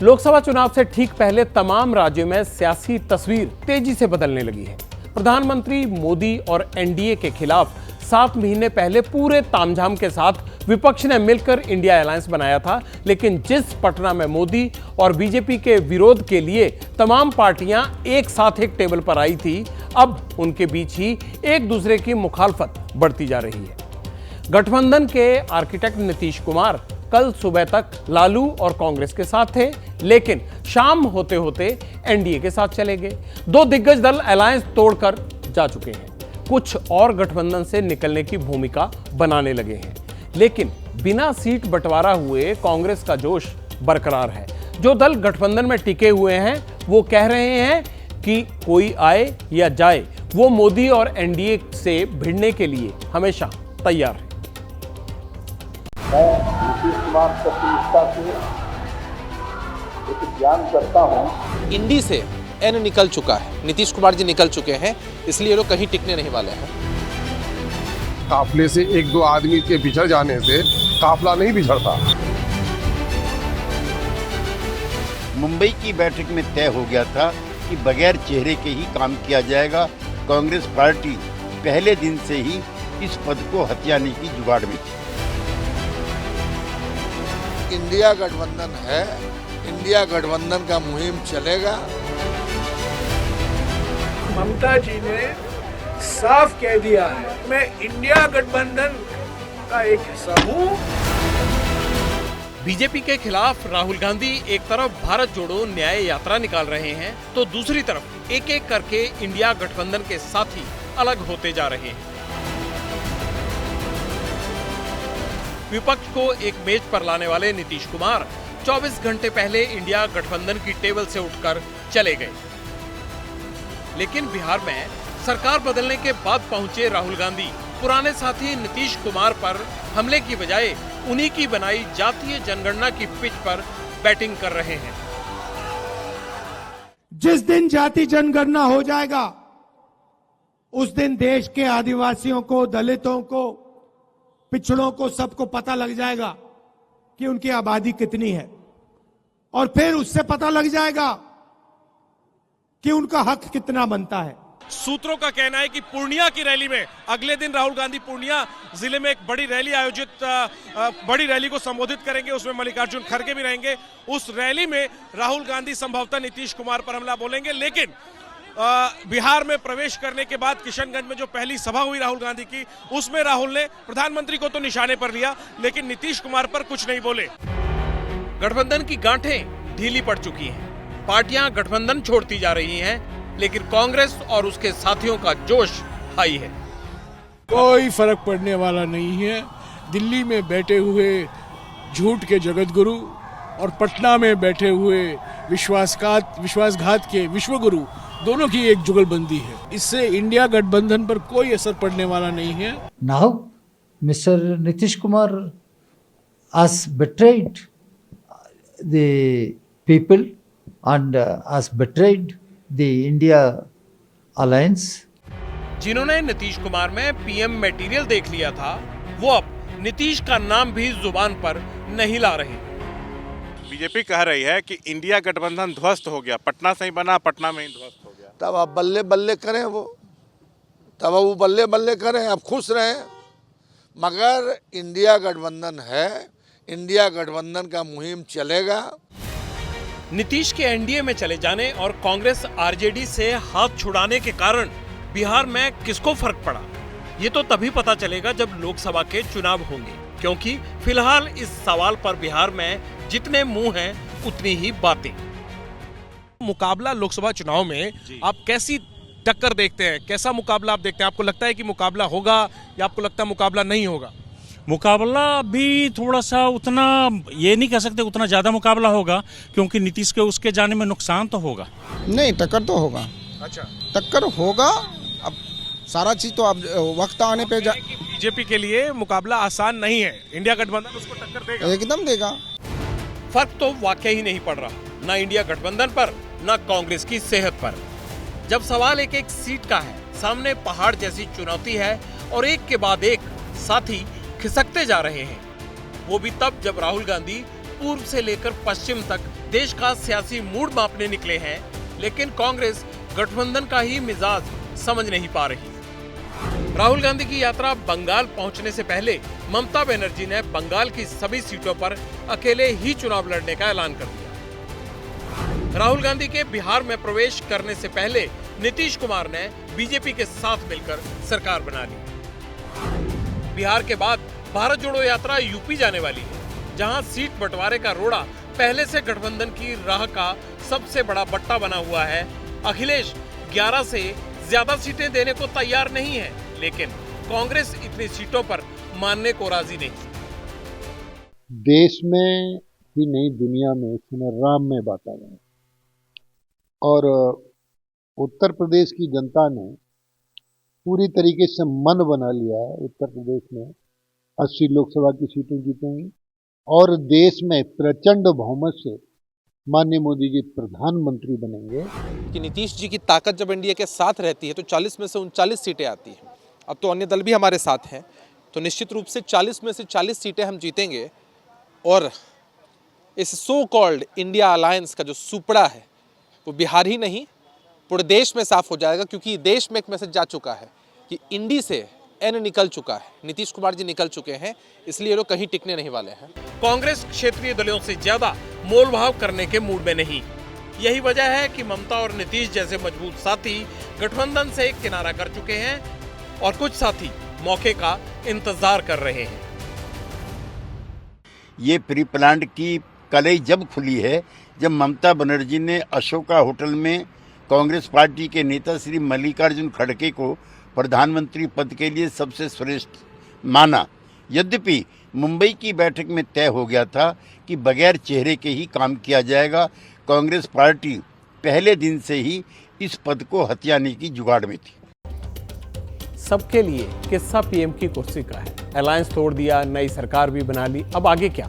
लोकसभा चुनाव से ठीक पहले तमाम राज्यों में सियासी तस्वीर तेजी से बदलने लगी है। प्रधानमंत्री मोदी और एनडीए के खिलाफ 7 महीने पहले पूरे तामझाम के साथ विपक्ष ने मिलकर इंडिया अलायंस बनाया था, लेकिन जिस पटना में मोदी और बीजेपी के विरोध के लिए तमाम पार्टियां एक साथ एक टेबल पर आई थी, अब उनके बीच ही एक दूसरे की मुखालफत बढ़ती जा रही है। गठबंधन के आर्किटेक्ट नीतीश कुमार कल सुबह तक लालू और कांग्रेस के साथ थे, लेकिन शाम होते होते एनडीए के साथ चले गए। दो दिग्गज दल अलायंस तोड़कर जा चुके हैं, कुछ और गठबंधन से निकलने की भूमिका बनाने लगे हैं, लेकिन बिना सीट बंटवारा हुए कांग्रेस का जोश बरकरार है। जो दल गठबंधन में टिके हुए हैं वो कह रहे हैं कि कोई आए या जाए, वो मोदी और एनडीए से भिड़ने के लिए हमेशा तैयार है। मैं नीतीश कुमार की निष्ठा से एक ज्ञान करता हूँ। इंडी से एन निकल चुका है, नीतीश कुमार जी निकल चुके हैं, इसलिए ये लोग कहीं टिकने नहीं वाले हैं। काफले से एक दो आदमी के बिछड़ जाने से काफला नहीं बिछड़ता। मुंबई की बैठक में तय हो गया था कि बगैर चेहरे के ही काम किया जाएगा। कांग्रेस पार्टी पहले दिन से ही इस पद को हथियाने की जुगाड़ में थी। इंडिया गठबंधन है, इंडिया गठबंधन का मुहिम चलेगा। ममता जी ने साफ कह दिया है, मैं इंडिया गठबंधन का एक हिस्सा हूँ। बीजेपी के खिलाफ राहुल गांधी एक तरफ भारत जोड़ो न्याय यात्रा निकाल रहे हैं, तो दूसरी तरफ एक एक करके इंडिया गठबंधन के साथी अलग होते जा रहे हैं। विपक्ष को एक मेज पर लाने वाले नीतीश कुमार 24 घंटे पहले इंडिया गठबंधन की टेबल से उठकर चले गए, लेकिन बिहार में सरकार बदलने के बाद पहुंचे राहुल गांधी पुराने साथी नीतीश कुमार पर हमले की बजाय उन्हीं की बनाई जातीय जनगणना की पिच पर बैटिंग कर रहे हैं। जिस दिन जाति जनगणना हो जाएगा उस दिन देश के आदिवासियों को, दलितों को, पिछड़ों को, सबको पता लग जाएगा कि उनकी आबादी कितनी है, और फिर उससे पता लग जाएगा कि उनका हक कितना बनता है। सूत्रों का कहना है कि पूर्णिया की रैली में अगले दिन राहुल गांधी पूर्णिया जिले में एक बड़ी रैली को संबोधित करेंगे, उसमें मल्लिकार्जुन खड़गे भी रहेंगे। उस रैली में राहुल गांधी संभवतः नीतीश कुमार पर हमला बोलेंगे, लेकिन बिहार में प्रवेश करने के बाद किशनगंज में जो पहली सभा हुई राहुल गांधी की, उसमें राहुल ने प्रधानमंत्री को तो निशाने पर लिया, लेकिन नीतीश कुमार पर कुछ नहीं बोले। गठबंधन की गांठें ढीली पड़ चुकी हैं, पार्टियां गठबंधन छोड़ती जा रही हैं, लेकिन कांग्रेस और उसके साथियों का जोश हाई है। कोई फर्क पड़ने वाला नहीं है। दिल्ली में बैठे हुए झूठ के जगतगुरु और पटना में बैठे हुए विश्वासघात के विश्वगुरु, दोनों की एक जुगलबंदी है। इससे इंडिया गठबंधन पर कोई असर पड़ने वाला नहीं है। Now, Mr. Nitish Kumar has betrayed the people and has betrayed the India alliance. जिन्होंने नीतीश कुमार में पीएम मटेरियल देख लिया था, वो अब नीतीश का नाम भी जुबान पर नहीं ला रहे। बीजेपी कह रही है कि इंडिया गठबंधन ध्वस्त हो गया, पटना से ही बना, पटना में ही ध्वस्त हो गया। तब आप बल्ले बल्ले करें, वो बल्ले बल्ले करें, आप खुश रहें, मगर इंडिया गठबंधन है, इंडिया गठबंधन का मुहिम चलेगा। नीतीश के एनडीए में चले जाने और कांग्रेस आरजेडी से हाथ छुड़ाने के कारण बिहार में किसको फर्क पड़ा, ये तो तभी पता चलेगा जब लोकसभा के चुनाव होंगे, क्योंकि फिलहाल इस सवाल पर बिहार में जितने मुंह हैं उतनी ही बातें। मुकाबला लोकसभा चुनाव में आप कैसी टक्कर देखते हैं, कैसा मुकाबला आप देखते हैं? आपको लगता है कि मुकाबला होगा या आपको लगता है मुकाबला नहीं होगा? मुकाबला भी थोड़ा सा उतना ये नहीं कह सकते उतना ज्यादा मुकाबला होगा, क्योंकि नीतीश के उसके जाने में नुकसान तो होगा। नहीं, टक्कर तो होगा। अच्छा, टक्कर होगा। अब सारा चीज तो अब वक्त आने पे बीजेपी के लिए मुकाबला आसान नहीं है, इंडिया गठबंधन उसको टक्कर देगा, एकदम देगा। फर्क तो वाकई ही नहीं पड़ रहा, ना इंडिया गठबंधन पर, ना कांग्रेस की सेहत पर। जब सवाल एक एक सीट का है, सामने पहाड़ जैसी चुनौती है और एक के बाद एक साथी खिसकते जा रहे हैं, वो भी तब जब राहुल गांधी पूर्व से लेकर पश्चिम तक देश का सियासी मूड मापने निकले हैं, लेकिन कांग्रेस गठबंधन का ही मिजाज समझ नहीं पा रही। राहुल गांधी की यात्रा बंगाल पहुंचने से पहले ममता बनर्जी ने बंगाल की सभी सीटों पर अकेले ही चुनाव लड़ने का ऐलान कर दिया। राहुल गांधी के बिहार में प्रवेश करने से पहले नीतीश कुमार ने बीजेपी के साथ मिलकर सरकार बना ली। बिहार के बाद भारत जोड़ो यात्रा यूपी जाने वाली है, जहां सीट बंटवारे का रोड़ा पहले से गठबंधन की राह का सबसे बड़ा बट्टा बना हुआ है। अखिलेश 11 से ज्यादा सीटें देने को तैयार नहीं है, लेकिन कांग्रेस इतनी सीटों पर मानने को राजी नहीं। देश में ही नहीं दुनिया में इस समय राम में बांटा गया और उत्तर प्रदेश की जनता ने पूरी तरीके से मन बना लिया है। उत्तर प्रदेश में 80 लोकसभा की सीटें जीतेंगी और देश में प्रचंड बहुमत से माननीय मोदी जी प्रधानमंत्री बनेंगे। कि नीतीश जी की ताकत जब एनडीए के साथ रहती है तो 40 में से 39 सीटें आती हैं। अब तो अन्य दल भी हमारे साथ हैं, तो निश्चित रूप से 40 में से 40 सीटें हम जीतेंगे और इस सो कॉल्ड इंडिया अलायंस का जो सुपड़ा है वो बिहार ही नहीं पूरे देश में साफ हो जाएगा, क्योंकि देश में एक मैसेज जा चुका है कि इंडी से एन निकल चुका है, नीतीश कुमार जी निकल चुके हैं, इसलिए ये लोग कहीं टिकने नहीं वाले हैं। कांग्रेस क्षेत्रीय दलों से ज्यादा मोल भाव करने के मूड में नहीं। यही वजह है कि ममता और नीतीश जैसे मजबूत साथी गठबंधन से किनारा कर चुके हैं और कुछ साथी मौके का इंतजार कर रहे हैं। ये प्री प्लांट की कलई जब खुली है, जब ममता बनर्जी ने अशोका होटल में कांग्रेस पार्टी के नेता श्री मल्लिकार्जुन खड़गे को प्रधानमंत्री पद के लिए सबसे श्रेष्ठ माना। यद्यपि मुंबई की बैठक में तय हो गया था कि बगैर चेहरे के ही काम किया जाएगा, कांग्रेस पार्टी पहले दिन से ही इस पद को हथियाने की जुगाड़ में थी। सबके लिए किस्सा पीएम की कुर्सी का है। अलायंस तोड़ दिया, नई सरकार भी बना ली, अब आगे क्या?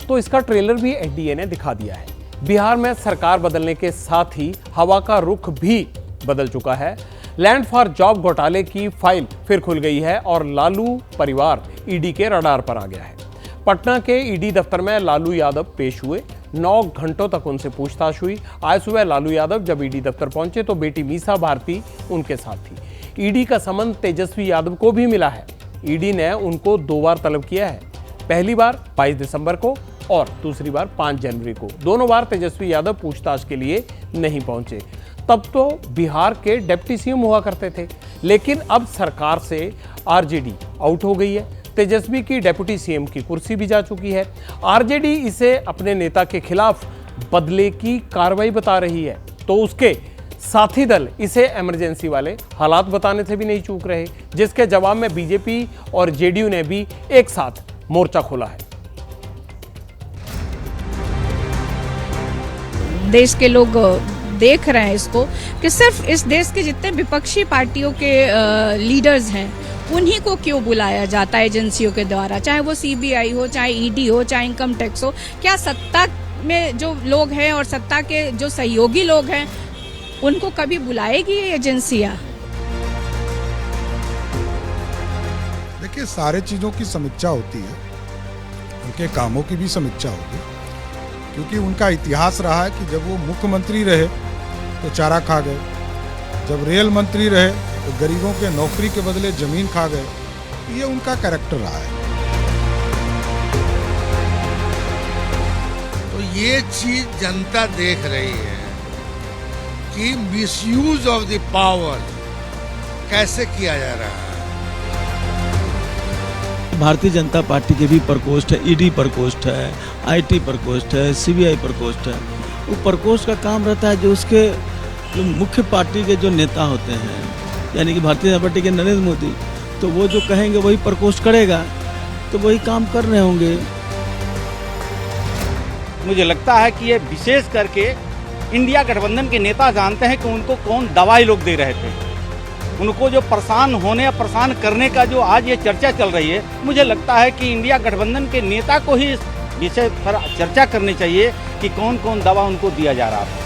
तो इसका ट्रेलर भी एनडीए ने दिखा दिया है। बिहार में सरकार बदलने के साथ ही हवा का रुख भी बदल चुका है। लैंड फॉर जॉब घोटाले की फाइल फिर खुल गई है और लालू परिवार ईडी के रडार पर आ गया है। पटना के ईडी दफ्तर में लालू यादव पेश हुए। 9 घंटों तक उनसे पूछताछ हुई। आज सुबह लालू यादव जब ईडी दफ्तर पहुंचे तो बेटी मीसा भारती उनके साथ थी। ईडी का समन तेजस्वी यादव को भी मिला है। ईडी ने उनको 2 बार तलब किया है, पहली बार 22 दिसंबर को और दूसरी बार 5 जनवरी को। दोनों बार तेजस्वी यादव पूछताछ के लिए नहीं पहुंचे। तब तो बिहार के डिप्टी सीएम हुआ करते थे, लेकिन अब सरकार से आरजेडी आउट हो गई है। तेजस्वी की डिप्टी सीएम की कुर्सी भी जा चुकी है। आरजेडी इसे अपने नेता के खिलाफ बदले की कार्रवाई बता रही है, तो उसके साथी दल इसे इमरजेंसी वाले हालात बताने से भी नहीं चूक रहे, जिसके जवाब में बीजेपी और जेडीयू ने भी एक साथ मोर्चा खोला है। देश के लोग देख रहे हैं इसको कि सिर्फ इस देश के जितने विपक्षी पार्टियों के लीडर्स हैं उन्हीं को क्यों बुलाया जाता है एजेंसियों के द्वारा, चाहे वो सीबीआई हो, चाहे ईडी हो, चाहे इनकम टैक्स हो। क्या सत्ता में जो लोग हैं और सत्ता के जो सहयोगी लोग हैं उनको कभी बुलाएगी ये एजेंसियां? देखिए, सारे चीज़ों की समीक्षा होती है, उनके कामों की भी समीक्षा होगी, क्योंकि उनका इतिहास रहा है कि जब वो मुख्यमंत्री रहे तो चारा खा गए, जब रेल मंत्री रहे तो गरीबों के नौकरी के बदले जमीन खा गए। ये उनका कैरेक्टर रहा है। तो ये चीज जनता देख रही है कि मिसयूज ऑफ द पावर कैसे किया जा रहा है। भारतीय जनता पार्टी के भी प्रकोष्ठ है, ईडी प्रकोष्ठ है, आईटी प्रकोष्ठ है, सीबीआई प्रकोष्ठ है। वो प्रकोष्ठ का काम रहता है जो उसके जो मुख्य पार्टी के जो नेता होते हैं, यानी कि भारतीय जनता पार्टी के नरेंद्र मोदी, तो वो जो कहेंगे वही प्रकोष्ठ करेगा, तो वही काम कर रहे होंगे। मुझे लगता है कि ये विशेष करके इंडिया गठबंधन के नेता जानते हैं कि उनको कौन दवाई लोग दे रहे थे। उनको जो परेशान होने या परेशान करने का जो आज ये चर्चा चल रही है, मुझे लगता है कि इंडिया गठबंधन के नेता को ही इस विषय पर चर्चा करनी चाहिए कि कौन कौन दवा उनको दिया जा रहा है।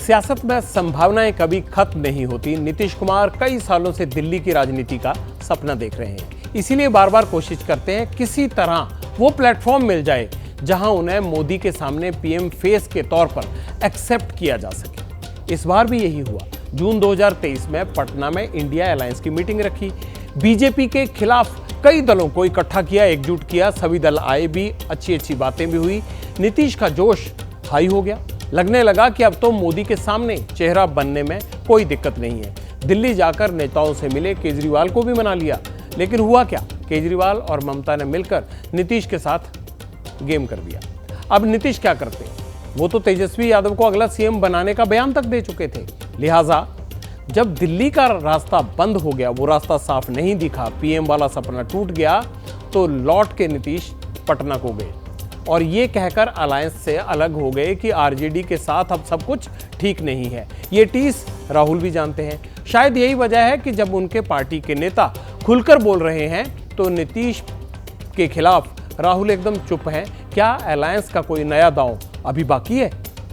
सियासत में संभावनाएं कभी खत्म नहीं होती। नीतीश कुमार कई सालों से दिल्ली की राजनीति का सपना देख रहे हैं, इसीलिए बार बार कोशिश करते हैं किसी तरह वो प्लेटफॉर्म मिल जाए जहां उन्हें मोदी के सामने पीएम फेस के तौर पर एक्सेप्ट किया जा सके। इस बार भी यही हुआ। जून 2023 में पटना में इंडिया अलायंस की मीटिंग रखी, बीजेपी के खिलाफ कई दलों को इकट्ठा किया, एकजुट किया, सभी दल आए भी, अच्छी बातें भी हुई। नीतीश का जोश हाई हो गया, लगने लगा कि अब तो मोदी के सामने चेहरा बनने में कोई दिक्कत नहीं है। दिल्ली जाकर नेताओं से मिले, केजरीवाल को भी मना लिया, लेकिन हुआ क्या? केजरीवाल और ममता ने मिलकर नीतीश के साथ गेम कर दिया। अब नीतीश क्या करते? वो तो तेजस्वी यादव को अगला सीएम बनाने का बयान तक दे चुके थे। लिहाजा जब दिल्ली का रास्ता बंद हो गया, वो रास्ता साफ नहीं दिखा, पीएम वाला सपना टूट गया, तो लौट के नीतीश पटना को गए और ये कहकर अलायंस से अलग हो गए कि आरजेडी के साथ अब सब कुछ ठीक नहीं है। ये टीस राहुल भी जानते हैं। शायद यही वजह है कि जब उनके पार्टी के नेता खुलकर बोल रहे हैं तो नीतीश के खिलाफ राहुल एकदम चुप हैं। क्या अलायंस का कोई नया दांव अभी बाकी है?